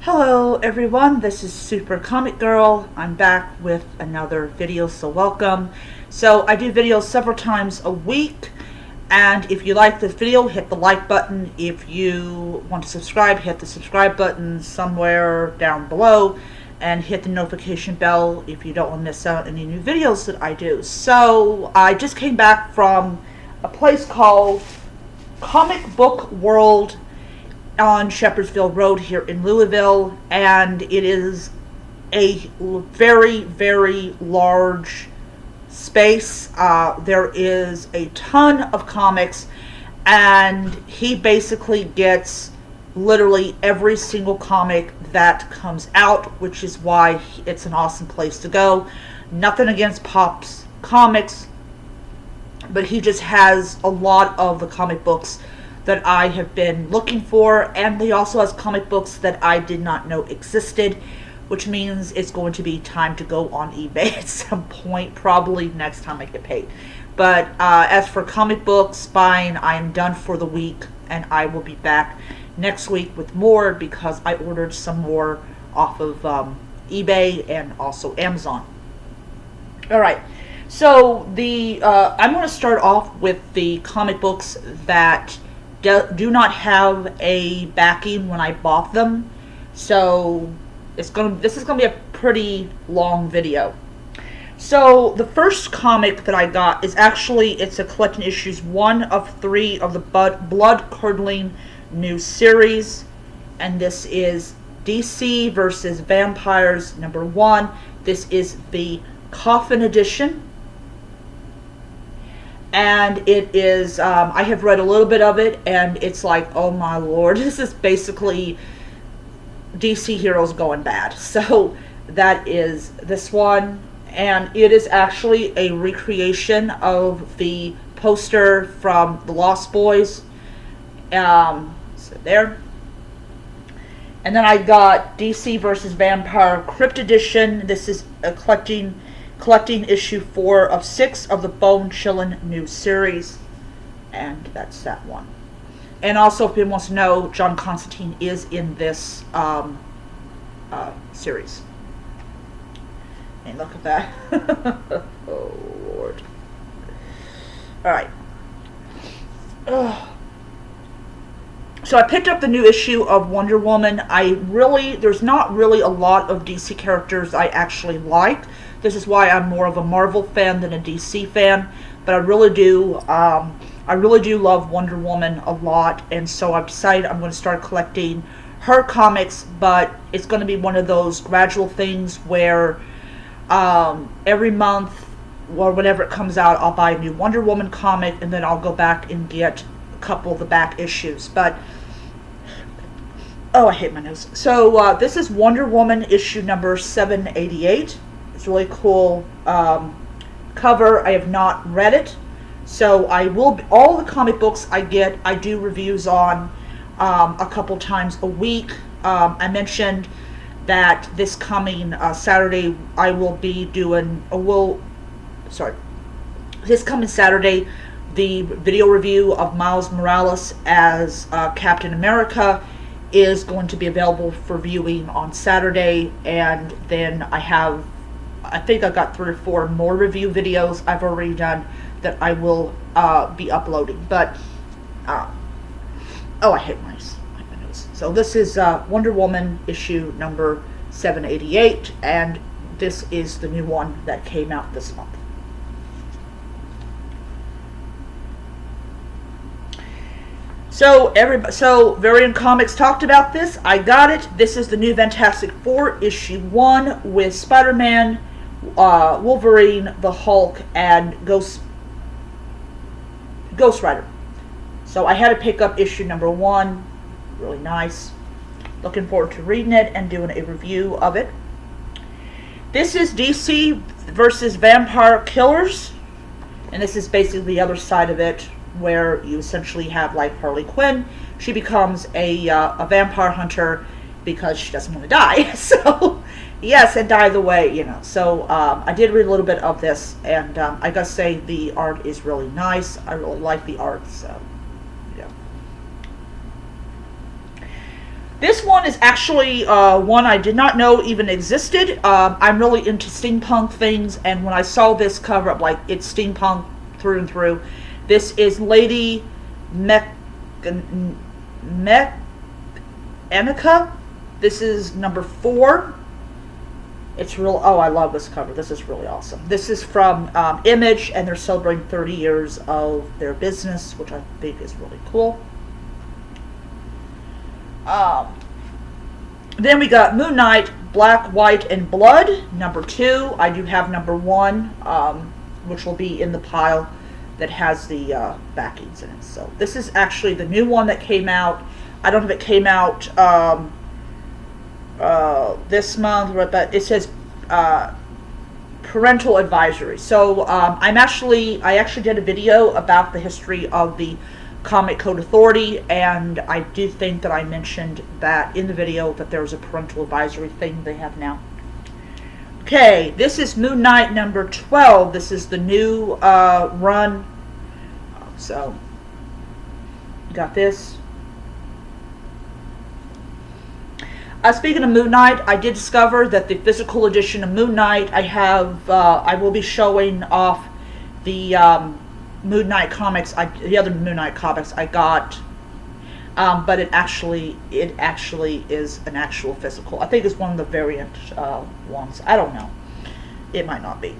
Hello everyone, this is Super Comic Girl. I'm back with another video, so welcome. So I do videos several times a week, and if you like this video, hit the like button. If you want to subscribe, hit the subscribe button somewhere down below, and hit the notification bell if you don't want to miss out any new videos that I do. So I just came back from a place called Comic Book World on Shepherdsville Road here in Louisville, and it is a very large space. There is a ton of comics, and he basically gets literally every single comic that comes out, which is why it's an awesome place to go. Nothing against Pop's Comics, but he just has a lot of the comic books that I have been looking for, and he also has comic books that I did not know existed, which means it's going to be time to go on eBay at some point, probably next time I get paid. But as for comic books buying, I am done for the week, and I will be back next week with more because I ordered some more off of eBay and also Amazon. Alright, so I'm going to start off with the comic books that do not have a backing when I bought them, so this is gonna be a pretty long video. So the first comic that I got is it's a collecting issues 1 of 3 of the Blood Curdling new series, and this is DC versus Vampires #1. This is the Coffin edition. And it is, I have read a little bit of it, and it's like, oh my lord, this is basically DC heroes going bad. So that is this one, and it is actually a recreation of the poster from The Lost Boys. So there. And then I got DC versus Vampire Crypt Edition. This is a collecting issue 4 of 6 of the Bone Chillin' new series, and that's that one. And also, if anyone wants to know, John Constantine is in this series. And look at that. Oh lord. Alright. So I picked up the new issue of Wonder Woman. There's not really a lot of DC characters I actually like. This is why I'm more of a Marvel fan than a DC fan, but I really do love Wonder Woman a lot, and so I've decided I'm going to start collecting her comics, but it's going to be one of those gradual things where every month or whenever it comes out, I'll buy a new Wonder Woman comic, and then I'll go back and get a couple of the back issues. But oh, I hate my nose. So this is Wonder Woman issue number 788. It's really cool cover. I have not read it, so all the comic books I get, I do reviews on a couple times a week. I mentioned that this coming Saturday I will be doing this coming Saturday the video review of Miles Morales as Captain America is going to be available for viewing on Saturday, and then I think I've got 3 or 4 more review videos I've already done that I will be uploading. But oh, I hate my nose. So this is Wonder Woman issue number 788, and this is the new one that came out this month. So Variant Comics talked about this. I got it. This is the new Fantastic Four issue 1 with Spider-Man, Wolverine, the Hulk, and Ghost Rider. So I had to pick up issue number 1. Really nice. Looking forward to reading it and doing a review of it. This is DC versus Vampire Killers, and this is basically the other side of it, where you essentially have like Harley Quinn. She becomes a vampire hunter because she doesn't want to die. So yes, and die the way, So I did read a little bit of this, and I gotta say the art is really nice. I really like the art, so yeah. This one is actually one I did not know even existed. I'm really into steampunk things, and when I saw this cover, I'm like, it's steampunk through and through. This is Lady Mechanica. This is number 4. It's real. Oh, I love this cover. This is really awesome. This is from Image, and they're celebrating 30 years of their business, which I think is really cool. Then we got Moon Knight, Black, White, and Blood, number 2. I do have number 1, which will be in the pile that has the backings in it. So this is actually the new one that came out. I don't know if it came out this month, but it says parental advisory. So I actually did a video about the history of the Comic Code Authority, and I do think that I mentioned that in the video that there was a parental advisory thing they have now. Okay, this is Moon Knight number 12. This is the new run. So, you got this. Speaking of Moon Knight, I did discover that the physical edition of Moon Knight, I will be showing off the Moon Knight comics, the other Moon Knight comics I got, but it actually is an actual physical. I think it's one of the variant ones. I don't know. It might not be.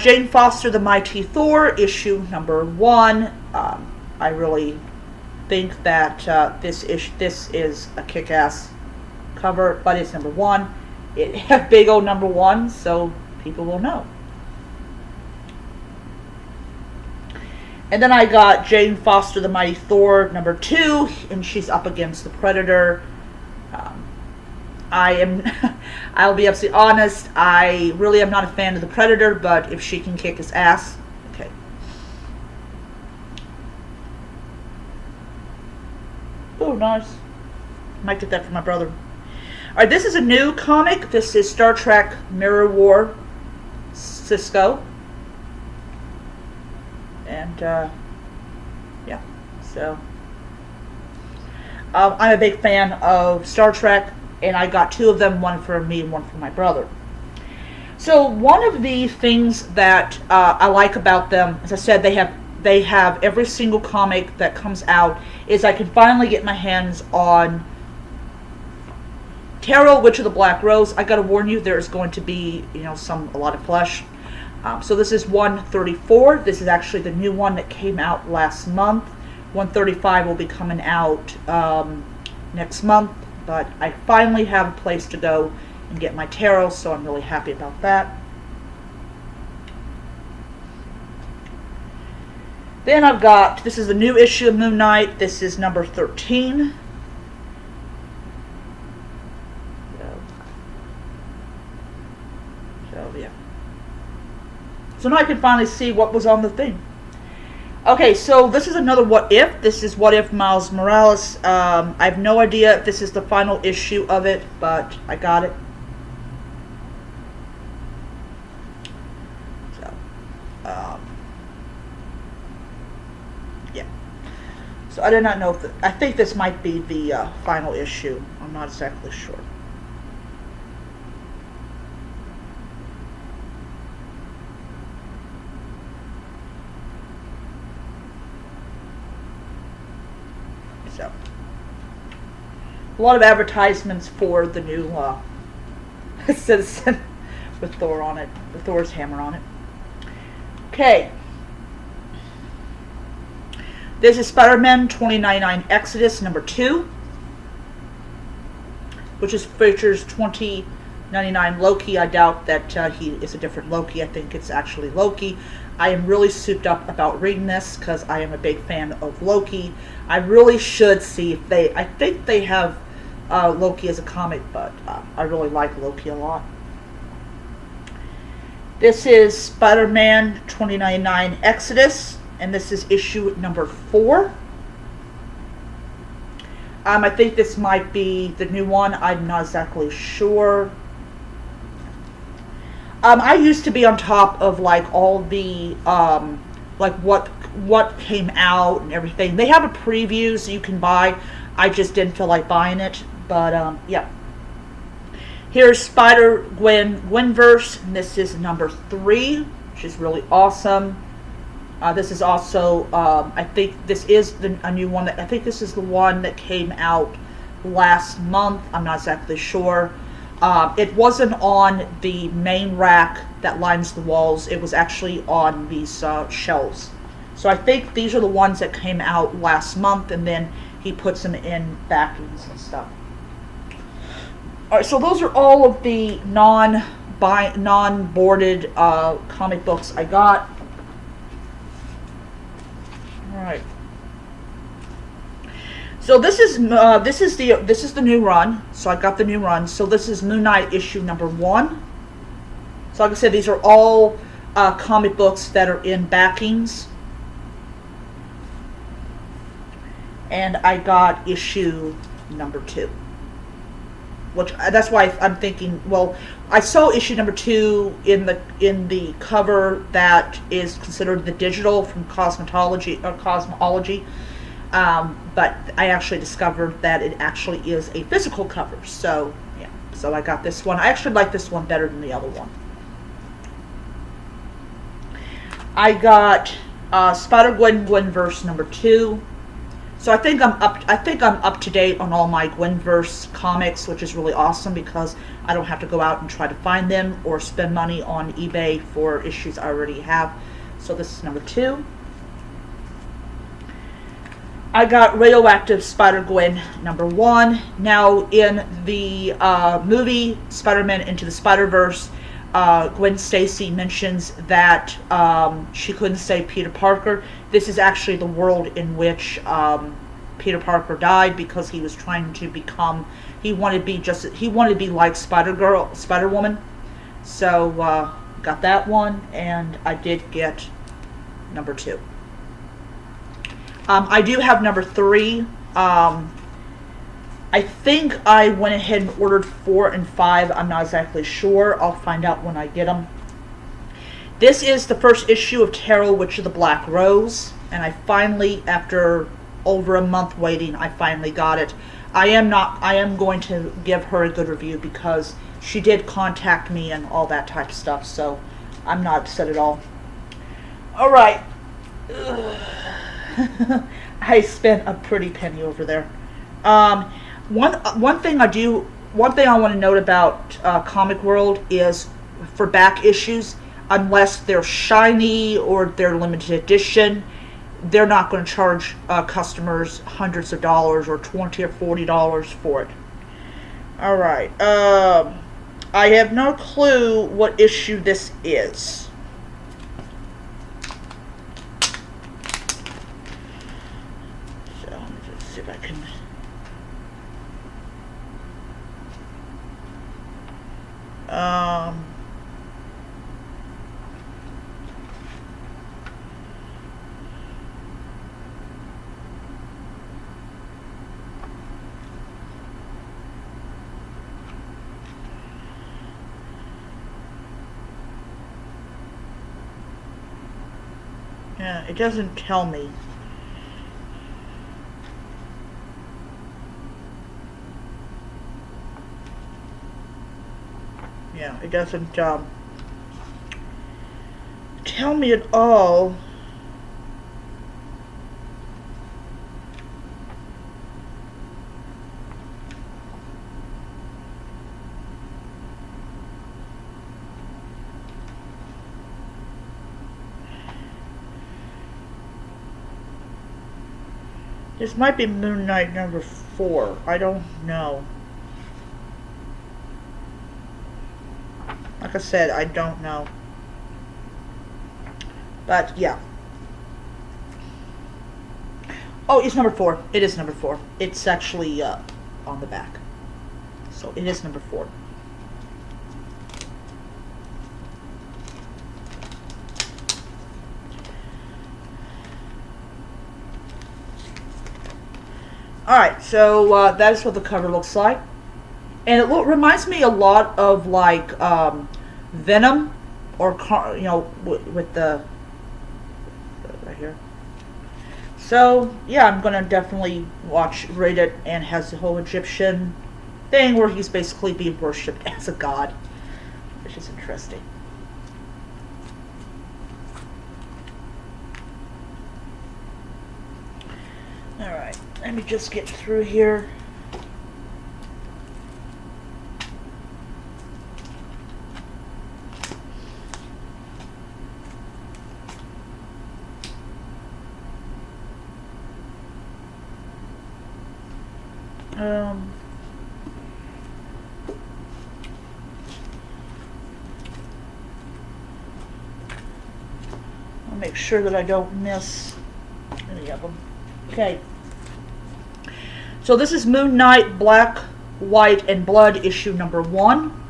Jane Foster, The Mighty Thor, issue number 1. I really think that this is a kick-ass cover, but it's number 1. It has big old number 1, so people will know. And then I got Jane Foster, The Mighty Thor, number 2, and she's up against the Predator. I'll be absolutely honest, I really am not a fan of the Predator, but if she can kick his ass, okay. Oh, nice. Might get that for my brother. Alright, this is a new comic. This is Star Trek Mirror War Cisco. And, yeah, so, I'm a big fan of Star Trek, and I got 2 of them, one for me and one for my brother. So, one of the things that I like about them, as I said, they have every single comic that comes out, is I can finally get my hands on Tarot, Witch of the Black Rose. I gotta warn you, there is going to be, a lot of flesh. So this is 134. This is actually the new one that came out last month. 135 will be coming out next month, but I finally have a place to go and get my tarot, so I'm really happy about that. Then I've got, this is a new issue of Moon Knight. This is number 13. So yeah. So now I can finally see what was on the thing. Okay, so this is another What If. This is What If Miles Morales. I have no idea if this is the final issue of it, but I got it. So, yeah. So I do not know if I think this might be the final issue. I'm not exactly sure. So, a lot of advertisements for the new Citizen with Thor on it, with Thor's hammer on it. Okay. This is Spider-Man 2099 Exodus number 2, which features 2099 Loki. I doubt that he is a different Loki. I think it's actually Loki. I am really souped up about reading this because I am a big fan of Loki. I really should see if I think they have Loki as a comic, but I really like Loki a lot. This is Spider-Man 2099 Exodus, and this is issue number 4. I think this might be the new one. I'm not exactly sure. I used to be on top of like all the like what came out and everything. They have a preview so you can buy. I just didn't feel like buying it. But yeah. Here's Spider-Gwen Gwenverse, and this is number 3, which is really awesome. This is also, I think this is a new one. I think this is the one that came out last month. I'm not exactly sure. It wasn't on the main rack that lines the walls. It was actually on these shelves. So I think these are the ones that came out last month, and then he puts them in backings and stuff. Alright, so those are all of the non-boarded comic books I got. Alright. So this is the new run. So I got the new run. So this is Moon Knight issue number 1. So like I said, these are all comic books that are in backings. And I got issue number 2. Which that's why I'm thinking. Well, I saw issue number 2 in the cover that is considered the digital from Cosmology, but I actually discovered that it actually is a physical cover. So yeah, so I got this one. I actually like this one better than the other one. I got Spider-Gwen Gwenverse number 2. So I think I'm up to date on all my Gwenverse comics, which is really awesome because I don't have to go out and try to find them or spend money on eBay for issues I already have. So this is number 2. I got Radioactive Spider-Gwen number 1. Now in the movie Spider-Man Into the Spider-Verse, Gwen Stacy mentions that she couldn't say Peter Parker. This is actually the world in which Peter Parker died because he was trying to become. He wanted to be like Spider-Woman. So got that one, and I did get number 2. I do have number 3. I think I went ahead and ordered 4 and 5. I'm not exactly sure. I'll find out when I get them. This is the first issue of Tarot, Witch of the Black Rose. And I finally, after over a month waiting, I finally got it. I am going to give her a good review because she did contact me and all that type of stuff. So I'm not upset at all. Alright. I spent a pretty penny over there. One thing I want to note about Comic World is for back issues, unless they're shiny or they're limited edition, they're not going to charge customers hundreds of dollars or $20 or $40 for it. All right. I have no clue what issue this is. So let's see if I can. Yeah, it doesn't tell me. Yeah, it doesn't tell me at all. This might be Moon Knight number 4. I don't know. Like I said, I don't know. But, yeah. Oh, it's number 4. It is number 4. It's actually on the back. So, it is number 4. Alright, so that is what the cover looks like. And it reminds me a lot of like Venom or with the right here. So yeah, I'm gonna definitely read it, and has the whole Egyptian thing where he's basically being worshipped as a god, which is interesting. Alright, let me just get through here. I'll make sure that I don't miss any of them. Okay. So this is Moon Knight Black, White, and Blood issue number 1.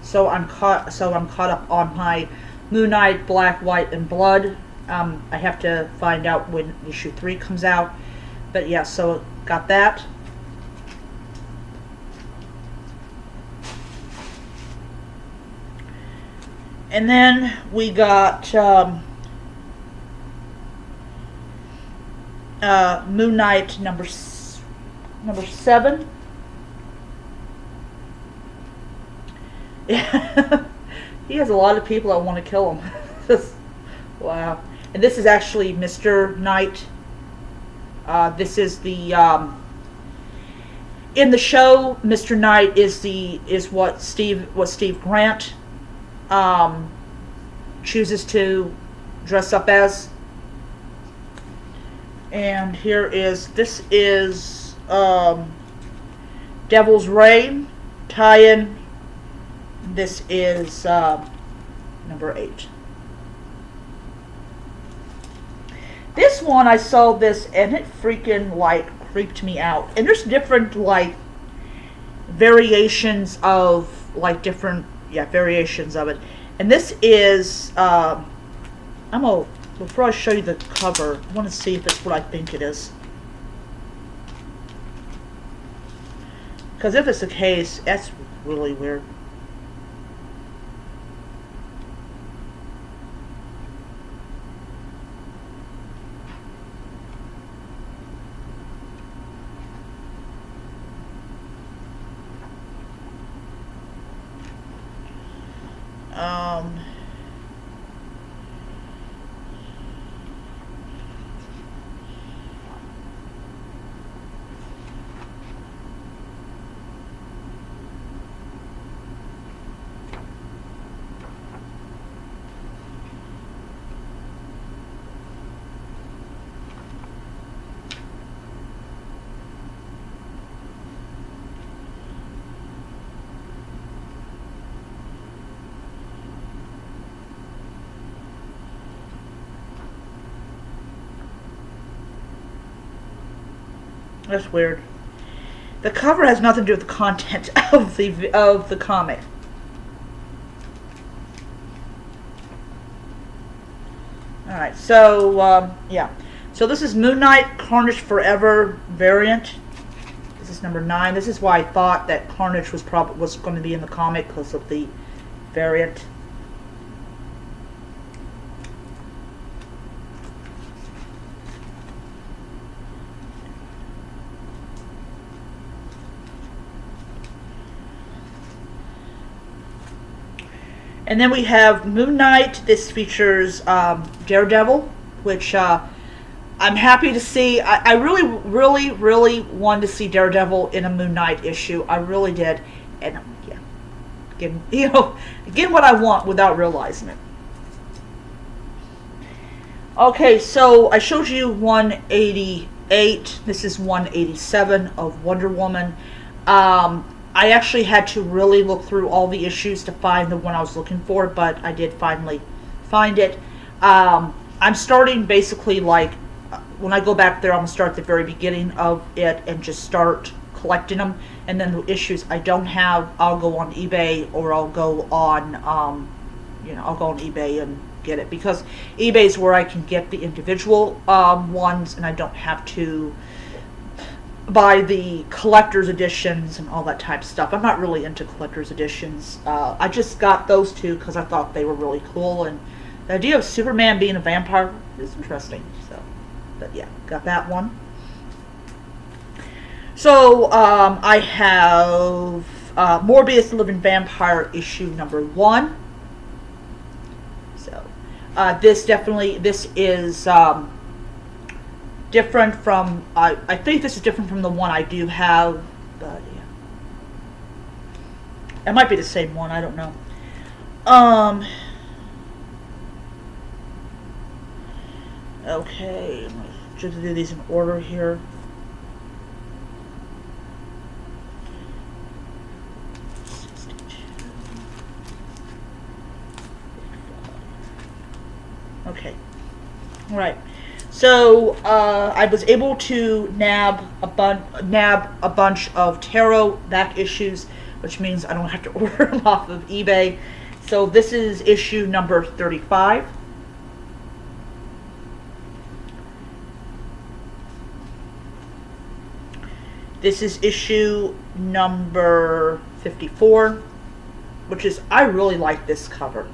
So I'm caught up on my Moon Knight Black, White, and Blood. I have to find out when issue 3 comes out. But yeah, so got that. And then we got Moon Knight number 7. He has a lot of people that want to kill him. Wow. And this is actually Mr. Knight. This is the in the show, Mr. Knight is what Steve Grant chooses to dress up as. And this is Devil's Reign tie-in. This is number 8. This one, I saw this and it freaking like creeped me out. And there's different like variations of variations of it. And this is before I show you the cover, I want to see if it's what I think it is. Because if it's the case, that's really weird. That's weird. The cover has nothing to do with the content of the comic. Alright, so, yeah. So this is Moon Knight Carnage Forever variant. This is number 9. This is why I thought that Carnage was going to be in the comic because of the variant. And then we have Moon Knight. This features Daredevil, which I'm happy to see. I really wanted to see Daredevil in a Moon Knight issue. I really did. And yeah, getting what I want without realizing it. Okay, so I showed you 188. This is 187 of Wonder Woman. I actually had to really look through all the issues to find the one I was looking for, but I did finally find it. I'm starting basically like, when I go back there, I'm going to start at the very beginning of it and just start collecting them. And then the issues I don't have, I'll go on eBay or I'll go on, I'll go on eBay and get it. Because eBay is where I can get the individual ones and I don't have to buy the collector's editions and all that type of stuff. I'm not really into collector's editions. I just got those two because I thought they were really cool, and the idea of Superman being a vampire is interesting. So, but yeah, got that one. So I have Morbius the Living Vampire issue number 1. So this is different from, I think this is different from the one I do have, but yeah. It might be the same one, I don't know. Okay, just do these in order here. Okay, all right. So I was able to nab a bunch of tarot back issues, which means I don't have to order them off of eBay. So this is issue number 35. This is issue number 54, which is, I really like this cover.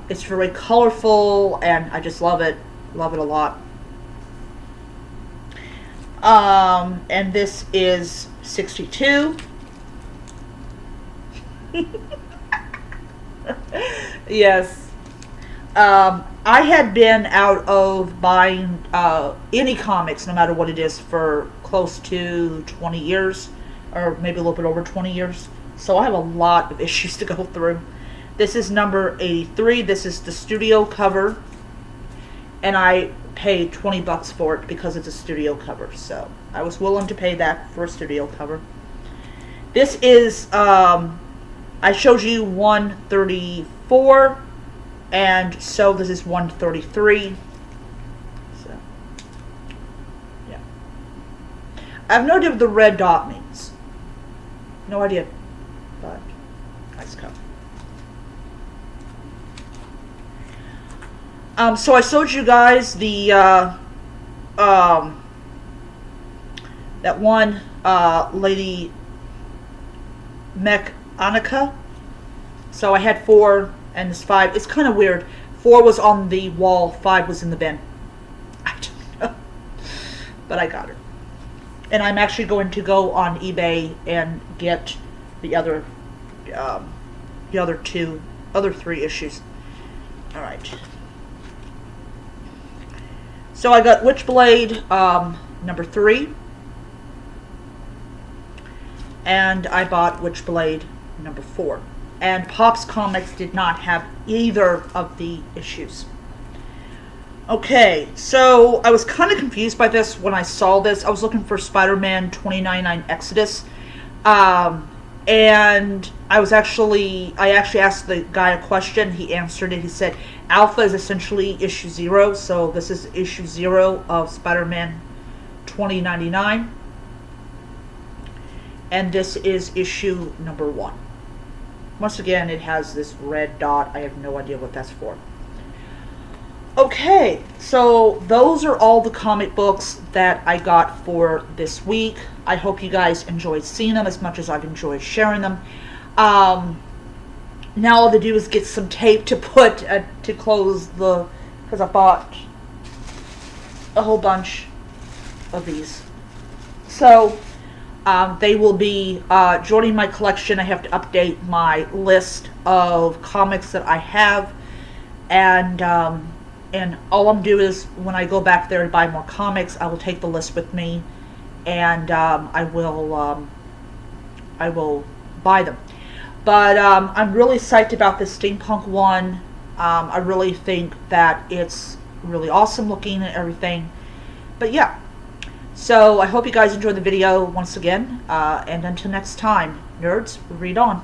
It's very colorful, and I just love it. Love it a lot. And this is 62. Yes. I had been out of buying any comics, no matter what it is, for close to 20 years, or maybe a little bit over 20 years. So I have a lot of issues to go through. This is number 83. This is the studio cover, and I paid 20 bucks for it because it's a studio cover. So I was willing to pay that for a studio cover. This is, I showed you 134, and so this is 133. So, yeah. I have no idea what the red dot means. No idea, but nice cover. So I showed you guys the that one Lady Mechanica. So I had 4 and this 5. It's kind of weird. 4 was on the wall, 5 was in the bin. I don't know, but I got her. And I'm actually going to go on eBay and get the other 3 issues. All right. So I got Witchblade number 3, and I bought Witchblade number 4. And Pops Comics did not have either of the issues. Okay, so I was kind of confused by this when I saw this. I was looking for Spider-Man 2099 Exodus, and I actually asked the guy a question. He answered it. He said Alpha is essentially issue 0, so this is issue 0 of Spider-Man 2099, and this is issue number 1. Once again, it has this red dot. I have no idea what that's for. Okay, so those are all the comic books that I got for this week. I hope you guys enjoyed seeing them as much as I've enjoyed sharing them. Now all to do is get some tape to put to close the, because I bought a whole bunch of these. So they will be joining my collection. I have to update my list of comics that I have, and all I'm doing is when I go back there to buy more comics, I will take the list with me, and I will buy them. But I'm really psyched about this steampunk one. I really think that it's really awesome looking and everything. But yeah, so I hope you guys enjoyed the video once again, and until next time, nerds, read on.